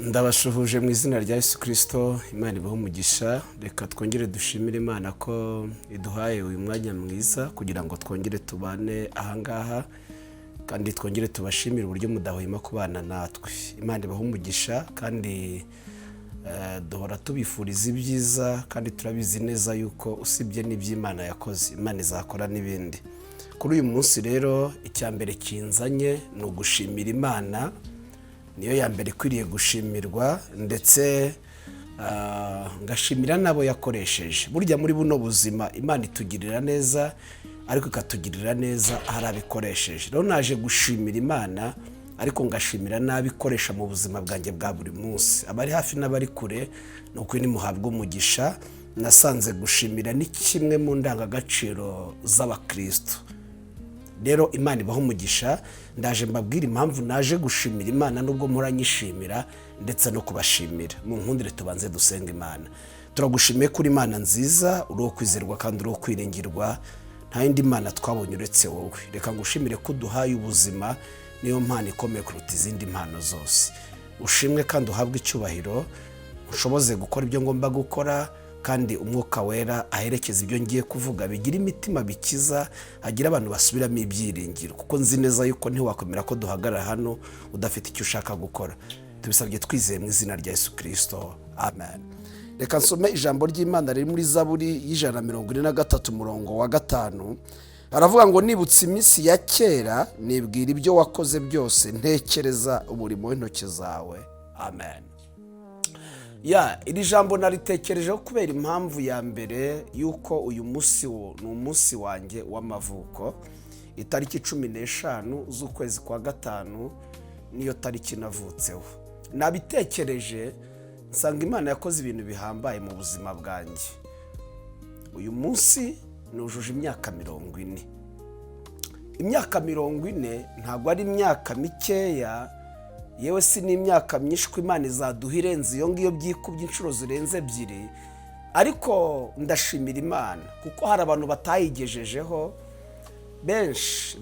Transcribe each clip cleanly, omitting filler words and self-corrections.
Ndabashuhuje mu izina rya Yesu Kristo. Imana ibahe umugisha. Reka twongere dushimire Imana ko iduhaye uyu mwanya mwiza kugira ngo twongere tubane ahangaha, kandi twongere tubashimire uburyo mudahwema kubana natwe. Imana ibahe umugisha, kandi duhora tubifuriza ibyiza, kandi turabizi neza yuko usibye n'iby'Imana yakoze, Imana izakora n'ibindi. Kuri uyu munsi rero icyambere kinzanye ni ugushimira Imana. Niyo ya mbere ikwiriye gushimirwa, ndetse ngashimira nabo yakoresheje. Burya muri buno buzima Imana itugirira neza, ariko ikatugirira neza hari abikoresheje. Rero naje gushimira Imana, ariko ngashimira n'abikoresha mu buzima bwanjye bwa buri munsi. Abari hafi n'abari kure, nuko nimuhabwa umugisha. Nasanze gushimira ni kimwe mu ndangagaciro z'abakristo. Rero Imana ibaho umugisha. Ndaje mbabwira impamvu naje gushimira Imana, nubwo mpora nyishimira ndetse no kubashimira. Mu nkundire tubanze dusenga Imana. Turagushimiye kuri Imana nziza, uri kwizerwa kandi uri kwiringirwa. Nta yindi Mana twabonye uretse wowe. Reka ngushimire ko duhaye ubuzima, niyo mpano ikomeye kuruta izindi mpano zose. Ushimwe kandi uhabwe icyubahiro, ushoboze gukora ibyo ngomba gukora, kandi umwuka wera aherekeza ibyo ngiye kuvuga, bigira imitima bikiza, hagira abantu basubiramo ibyiringiro, kuko nzi neza yuko ntiwakwemera ko duhagarara hano udafite icyo ushaka gukora. Tubisabye twizeye mu izina rya Yesu Kristo, amen. Reka nsome ijambo ry'Imana riri muri Zaburi y'143 umurongo wa 5. Aravuga ngo nibutse iminsi ya kera, nibwira ibyo wakoze byose, ntekereza umurimo w'intoki zawe, amen. Iri jambo naritekerejeho kubera impamvu ya mbere yuko uyu munsi ni umunsi wanjye w'amavuko. Itariki 15 z'ukwezi kwa 5 niyo tariki navutseho. Nabitekereje nsanga Imana yakoze ibintu bihambaye mu buzima bwanjye. Uyu munsi nujuje imyaka 40. Imyaka 40 ntabwo ari imyaka mikeya, yewe si n'imyaka myinshi ko Imana izaduha irenze iyo ngiyo byikubye inshuro zirenze 2. Ariko ndashimira Imana kuko hari abantu batayigejejeho benshi.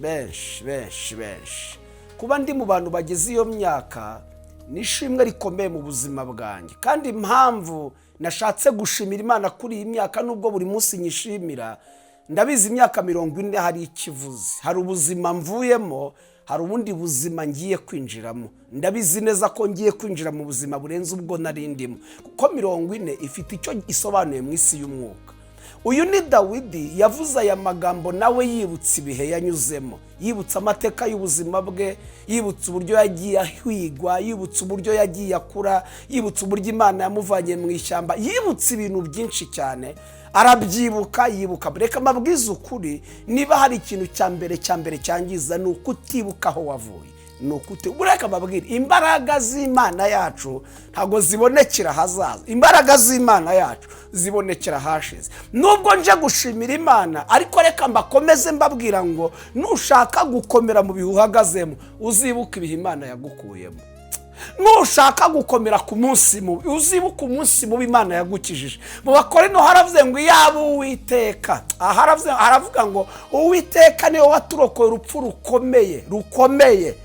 Kuba ndi mu bantu bageze iyo myaka nishimwe rikomeye mu buzima bwanjye, kandi impamvu nashatse gushimira Imana kuri iyi myaka, nubwo buri munsi nyishimira, ndabizi imyaka 40 hari ikivuze. Hari ubuzima mvuyemo, hari ubundi buzima ngiye kwinjiramo. Ndabizi neza ko ngiye kwinjira mu buzima burenze ubwo narindimo, kuko 40 ifite icyo isobanuye mu isi y'umwuka. Uyu ni Dawidi yavuze aya magambo, nawe yibutse ibihe yanyuzemo, yibutse amateka y'ubuzima bwe, yibutse uburyo yagiye ahwigwa, yibutse uburyo yagiye akura, yibutse uburyo Imana yamuvanye mu ishyamba, yibutse ibintu byinshi cyane. Arabyibuka, yibuka. Reka mabwiza ukuri, niba hari ikintu cya mbere cyangiza ni ukutibuka aho wavuye. Bureka mabwira, imbaraga z'Imana yacu ntago zibonekera hazaza. Imbaraga z'Imana yacu zibonekera hashize. Nubwo nje gushimira Imana, ariko reka mbakomeze mbabwira ngo nushaka gukomera mu bihe uhagazemo, uzibuka ibihe Imana yagukuyemo. Nushaka gukomera ku munsi mubi, uzibuka umunsi mubi Imana yagukijije. Mu Bakorino haravuze ngo yaba Uwiteka, haravuga ngo Uwiteka niwe waturokoye urupfu rukomeye.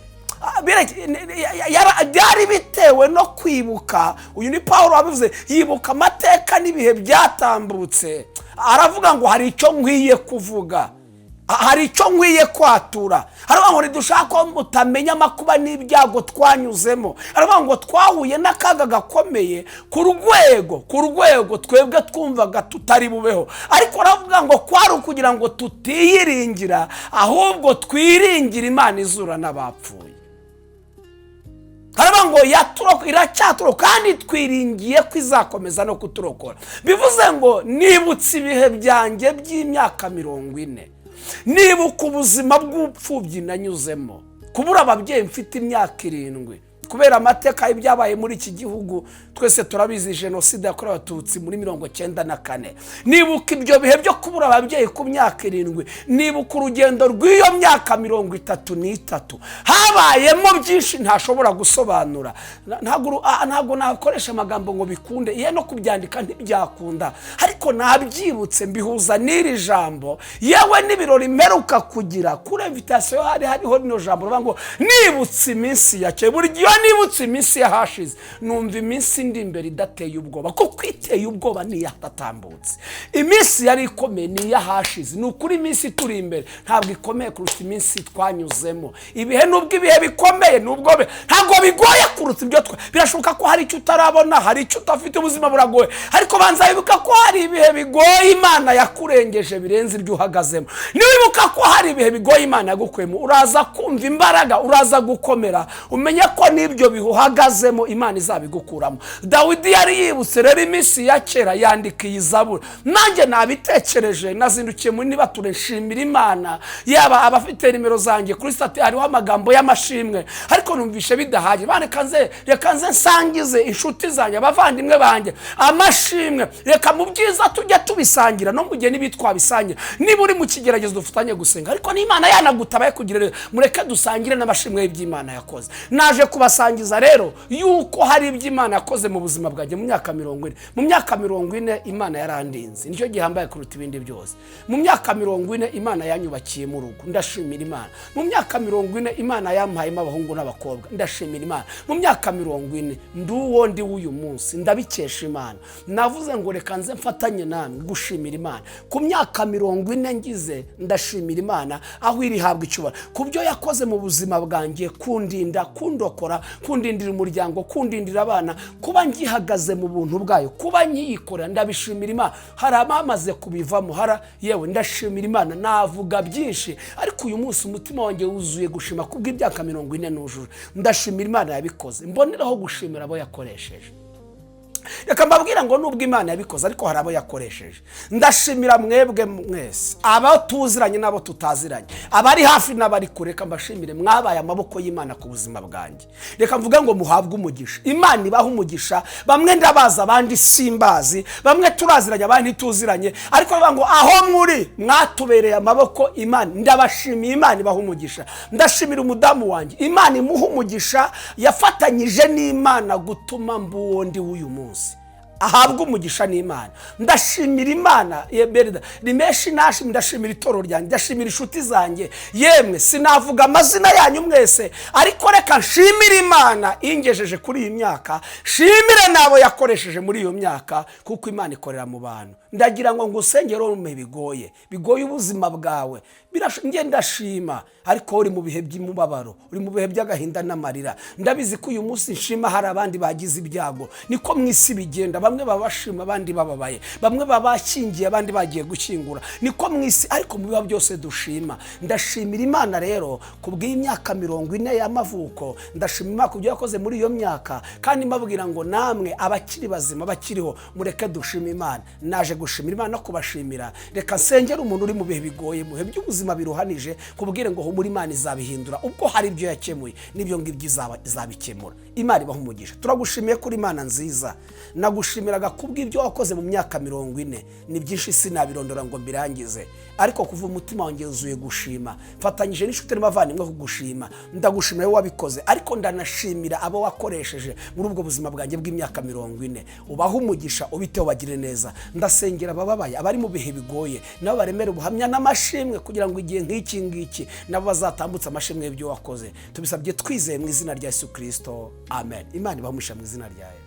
Byari bitewe no kwibuka. Uyu ni Paulo wabivuze, yibuka amateka n'ibihe byatambutse. Aravuga ngo hari icyo nkwiye kuvuga, hari icyo nkwiye kwatura. Aravuga ngo ntidushaka ko mutamenya amakuba n'ibyago twanyuzemo. Aravuga ngo twahuye n'akaga gakomeye ku rwego twebwe twumvaga tutari bubeho. Ariko aravuga ngo kwari ukugira ngo tutiyiringira, ahubwo twiringira Imana izura n'abapfuye. Aravuga ngo iracyaturoka, kandi twiringiye ko izakomeza no kuturokora. Bivuze ngo nibutse ibihe byanjye by'imyaka 40. Nibuka ubuzima bw'upfubyi nanyuzemo, kubura ababyeyi mfite imyaka 7, kubera amateka y'ibyabaye muri iki gihugu. Twese turabizi jenoside yakorewe Abatutsi muri 1994. Nibuka ibyo bihe byo kubura ababyeyi ku myaka 7. Nibuka urugendo rw'iyo myaka 33. Habayemo byinshi ntashobora gusobanura. Ntago nakoresha amagambo ngo bikunde, iye no kubyandika ntibyakunda, ariko nabyibutse mbihuza n'iri jambo. Yewe n'ibirori meruka kugira kuri invitation hariho rino jambo ruvuga ngo nibutse iminsi ya kera. Buri gihe nibutse iminsi yahashize numva iminsi ndi imbere idateye ubwoba, kuko iteye ubwoba ni iyatatambutse. Iminsi yari ikomeye ni iyahashize. Ni ukuri iminsi turi imbere ntabwo ikomeye kurusha iminsi twanyuzemo. Ibihe nubwo ibihe bikomeye nubwo ntabwo bigoye kurutsa ibyo birashoboka ko hari icyo utarabona, hari icyo utafite, ubuzima buragoye, ariko banza wibuka ko hari ibihe bigoye Imana yakurengeje birenze ibyo uhagazemo. Niwibuka ko hari ibihe bigoye Imana yagukuyemo, uraza kumva imbaraga, uraza gukomera, umenye ko n'ibyo bihuhagazemo Imana izabigukuramo. Dawidi yari yibutse rero iminsi ya kera, yandika iyi zaburi. Nanjye nabitekereje, nazindukiye muri Nibature nshimira Imana. Yaba abafite nimero zanjye kuri state hariho amagambo y'amashimwe, ariko numvishe bidahagije. Reka nze nsangize inshuti zanjye, abavandimwe banjye amashimwe. Reka mu byiza tujye tubisangira, no mu gihe nibitwabisangira. Niba uri mu kigeragezo dufatanye gusenga, ariko n'Imana yanagutabaye kugira mureke dusangire n'amashimwe y'Imana yakoze. Naje kubasangiza rero yuko hari iby'Imana yakoze mu buzima bwanjye mu myaka 40. Mu myaka 40 Imana yarandinze, nicyo gihambaye kuruta ibindi byose. Mu myaka 40 Imana yanyubakiye mu rugo, ndashimira Imana. Mu myaka 40 Imana yampayemo abahungu n'abakobwa, ndashimira Imana. Mu myaka 40 nduwo ndi w'uyu munsi, ndabikesha Imana. Navuze ngo reka nze mfatanye namwe gushimira Imana. Ku myaka 40 ngize ndashimira Imana aho iri habwa icyubahiro kubyo yakoze mu buzima bwanjye, kundinda, kundokora, kundindira umuryango, kundindira abana, kuba ngihagaze mu buntu bwayo, kuba nyiyikorera, ndabishimira Imana. Hari abamaze kubivamo, yewe ndashimira Imana. Navuga byinshi, ariko uyu munsi umutima wanjye wuzuye gushima kubw'imyaka 40 nujuje. Ndashimira Imana yabikoze, mboneraho gushimira abo yakoresheje. Reka mbabwira ngo nubwo Imana yabikoze, ariko hari abo yakoresheje. Ndashimira mwebwe mwese, abo tuziranye n'abo tutaziranye, abari hafi n'abari kure. Reka mbashimire, mwabaye amaboko y'Imana ku buzima bwanjye. Reka mvuga ngo muhabwe umugisha. Imana ibaha umugisha. Bamwe ndabaza, abandi simbazi, bamwe turaziranye, abandi tuziranye, ariko bavuga ngo aho muri mwatubereye amaboko Imana. Ndabashimiye, Imana ibaha umugisha. Ndashimira umudamu wanjye, Imana imuha umugisha. Yafatanyije n'Imana gutuma mbuwo ndi w'uyu munsi. Ahabwa umugisha n'Imana. Ndashimira Imana rimeshi nashi, ndashimira itoro ryanjye, ndashimira inshuti zanjye. Yemwe sinavuga amazina yanyu mwese, ariko reka nshimira Imana ingejeje kuri iyi myaka, shimire nabo yakoresheje muri iyo myaka, kuko Imana ikorera mu bantu. Ndagira ngo ngusengero mu bigoye ubuzima bwawe. Nge ndashima, ariko uri mu bihe by'umubabaro, uri mu bihe by'agahinda n'amarira. Ndabizi ko uyu munsi nshima hari abandi bagize ibyago. Niko mwisi bigenda, bamwe babashima abandi bababaye, bamwe babashingiye abandi bagiye gukingura. Niko mwisi, ariko mu biba byose dushima. Ndashimira Imana rero kubw'imyaka 40 y'amavuko. Ndashima Imana kubyo yakoze muri iyo myaka, kandi mbabwira ngo namwe abakiri bazima bakiriho, mureke dushima Imana. Naje gushimira Imana no kubashimira. Reka nsengera umuntu uri mu bihe bigoye, mu bihe by'ubuzima biruhanije, kubwire ngo muri Imana izabihindura. Ubwo hari ibyo yakemuye, n'ibyo ngibyo izabikemura. Imana ibaha umugisha. Turagushimiye kuri Imana nziza. Nagushimiraga kubw'ibyo wakoze mu myaka 40. Ni byinshi sinabirondora ngo mbirangize, ariko kuva umutima wanjye wuzuye gushima. Fatanyije n'inshuti n'abavandimwe kugushima. Ndagushimira wabikoze, ariko ndanashimira abo wakoresheje muri ubwo buzima bwanjye bw'imyaka 40. Ubaha umugisha, ubiteho bagire neza. Ndasengera abababaye, abari mu bihe bigoye, nabo baremere ubuhamya n'amashimwe, kugira ngo igihe nk'iki ngiki nabo bazatambutsa amashimwe y'ibyo wakoze. Tubisabye twizeye mu izina rya Yesu Kristo, amen. Imana ibaha umugisha mu izina rya Yesu.